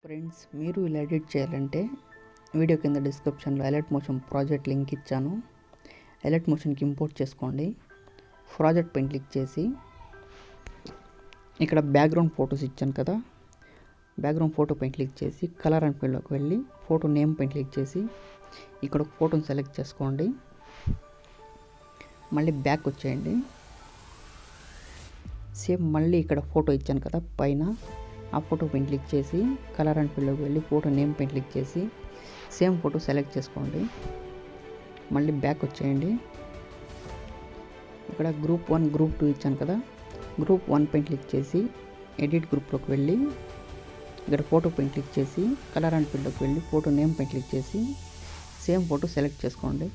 Friends, మీరు ఇలా edit చేయాలంటే వీడియో కింద డిస్క్రిప్షన్లో ఎలర్ట్ మోషన్ ప్రాజెక్ట్ లింక్ ఇచ్చాను. ఎలర్ట్ మోషన్కి ఇంపోర్ట్ చేసుకోండి. ప్రాజెక్ట్ పైన క్లిక్ చేసి ఇక్కడ బ్యాక్గ్రౌండ్ ఫొటోస్ ఇచ్చాను కదా, బ్యాక్గ్రౌండ్ ఫోటో పైన క్లిక్ చేసి కలర్ అండ్ ఫీల్డ్లోకి వెళ్ళి ఫోటో నేమ్ పైన క్లిక్ చేసి ఇక్కడ ఒక ఫోటోని సెలెక్ట్ చేసుకోండి. మళ్ళీ బ్యాక్ వచ్చేయండి. సేమ్ మళ్ళీ ఇక్కడ ఫోటో ఇచ్చాను కదా పైన, ఆ ఫోటో పైన క్లిక్ చేసి కలర్ అండ్ ఫీల్డ్లోకి వెళ్ళి ఫోటో నేమ్ పైన క్లిక్ చేసి సేమ్ ఫోటో సెలెక్ట్ చేసుకోండి. మళ్ళీ బ్యాక్ వచ్చేయండి. ఇక్కడ గ్రూప్ 1 గ్రూప్ 2 ఇచ్చాను కదా, గ్రూప్ 1 పైన క్లిక్ చేసి ఎడిట్ గ్రూప్లోకి వెళ్ళి ఇక్కడ ఫోటో పైన క్లిక్ చేసి కలర్ అండ్ ఫీల్డ్లోకి వెళ్ళి ఫోటో నేమ్ పైన క్లిక్ చేసి సేమ్ ఫోటో సెలెక్ట్ చేసుకోండి.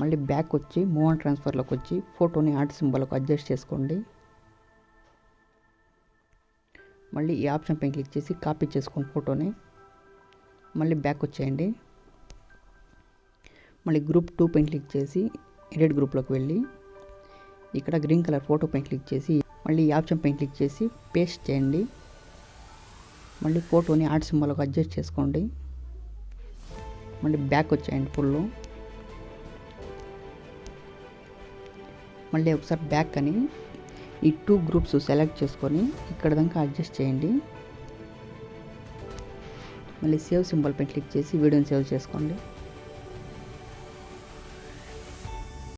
మళ్ళీ బ్యాక్ వచ్చి మూవ్ అండ్ ట్రాన్స్ఫర్లోకి వచ్చి ఫోటోని ఆర్ట్ సింబల్కి అడ్జస్ట్ చేసుకోండి. మళ్ళీ ఈ ఆప్షన్ పైన క్లిక్ చేసి కాపీ చేసుకోండి ఫోటోని. మళ్ళీ బ్యాక్ వచ్చేయండి. మళ్ళీ గ్రూప్ 2 పైన క్లిక్ చేసి ఎడిట్ గ్రూప్లోకి వెళ్ళి ఇక్కడ గ్రీన్ కలర్ ఫోటో పైన క్లిక్ చేసి మళ్ళీ ఈ ఆప్షన్ పైన క్లిక్ చేసి పేస్ట్ చేయండి. మళ్ళీ ఫోటోని ఆర్ట్ సింబల్కి అడ్జస్ట్ చేసుకోండి. మళ్ళీ బ్యాక్ వచ్చేయండి ఫుల్. మళ్ళీ ఒకసారి బ్యాక్ అని ఈ 2 గ్రూప్స్ సెలెక్ట్ చేసుకొని ఇక్కడ దాకా అడ్జస్ట్ చేయండి. మళ్ళీ సేవ్ సింబల్ పైన క్లిక్ చేసి వీడియోని సేవ్ చేసుకోండి.